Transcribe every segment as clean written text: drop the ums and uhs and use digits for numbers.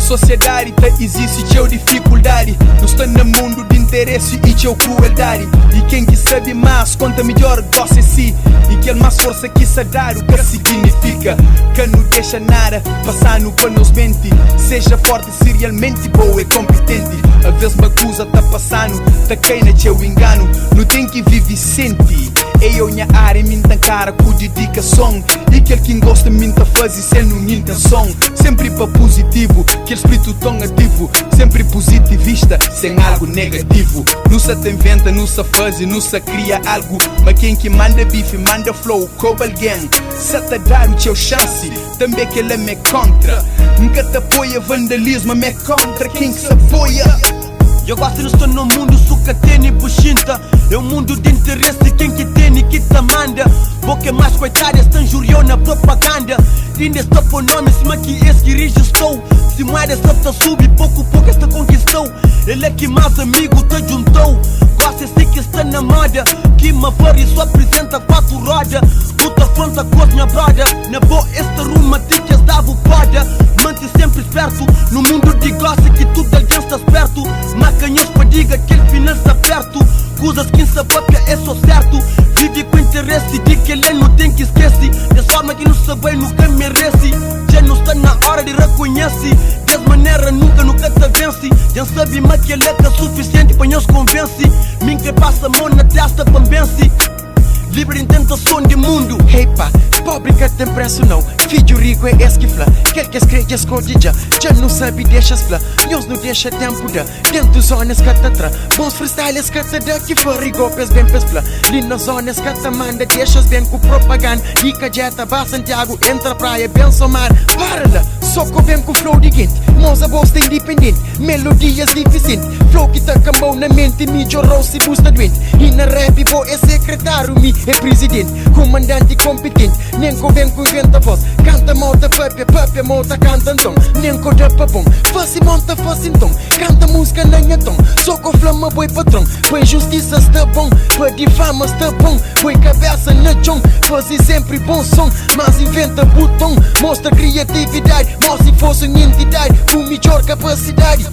sociedade tá existe teu dificuldade. Não está no mundo de interesse e teu crueldade. E quem que sabe mais, conta melhor, gosta si. E que mais força que se dar, o que significa que não deixa nada passar no panos mente. Seja forte se realmente boa e competente. A vez uma coisa tá passando, tá queina teu engano. Não tem que viver sente. Eu minha área me cara com dedicação. E aquele que gosta de tá fazer sem uma intenção. Sempre para positivo, que espírito tão ativo. Sempre positivista, sem algo negativo. Não se te inventa, não se faz, não se cria algo. Mas quem que manda bife, manda flow, com alguém. Se te dar o teu chance, também que ele é me contra. Nunca te apoia vandalismo, me contra quem que se apoia. Eu gosto de estar no mundo, suca tem e buchinta. É um mundo de interesse, quem que tem e que te manda. Boca mais coitada, estão juriou na propaganda. Ainda está por nome, se que esse que registrou. Se mais essa tá sube, pouco pouco esta conquistou. Ele é que mais amigo te juntou. Gosta esse que está na moda. Que me for e só apresenta quatro rodas. Tu te afronta com a minha brother. Na boa esta ruma, te dava o poda. Mante sempre esperto, no mundo de gosta que tudo alguém está esperto. Macanhões para diga que ele finança perto. Coisas que se papia é só certo. Vive com interesse de que ele não tem que esquecer. De forma que não sabe nunca merece. Já não está na hora de reconhecer. De maneira nunca te vence. Já sabe mas que ele é que é suficiente para nos convence. Mim que passa a mão na testa para vence. Livre em tentação de mundo. Hey pá, pobre que tem preço não. Filho rico é esquifla. Quer que escreve escondida. Já não sabe deixa fla. Nós não deixa tempo da. Dentro dos zonas que te tra. Bons freestyles que te dá. Que for rigopes bem pesfla. Ali nas zonas que te manda. Deixas bem com propaganda. Dica jeta, ba Santiago. Entra praia, bem somar. Para lá, soco bem com flow de gente. Moça bosta independente. Melodias deficientes. Flow que te cambou na mente. Mídio roce busta doente. E na rap bo é secretário mi. É presidente, comandante competente. Nem que vem com inventa voz. Canta malta papia, papia malta canta então. Nem que dá pra bom. Faça monta, faça então. Canta música na minha tom. Só com flama boi patrão. Foi justiça está bom. Foi difama está bom. Foi cabeça na chão. Fazer sempre bom som. Mas inventa botão. Mostra criatividade. Mostra se fosse uma entidade. Com melhor capacidade.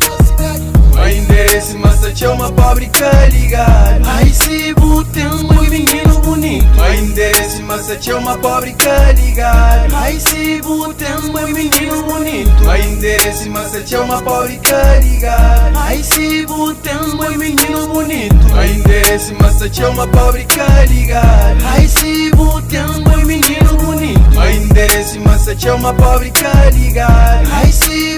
O endereço, mas é uma pobre que ligar. Ai se botem, meu menino bonito. O endereço, mas é uma pobre que ligar. Ai se botem, meu menino bonito. O endereço, mas é uma pobre que ligar. Ai se botem, meu menino bonito. O endereço, mas é uma pobre que ligar. Ai se botem, meu menino bonito. O endereço, mas é uma pobre que ligar. Ai se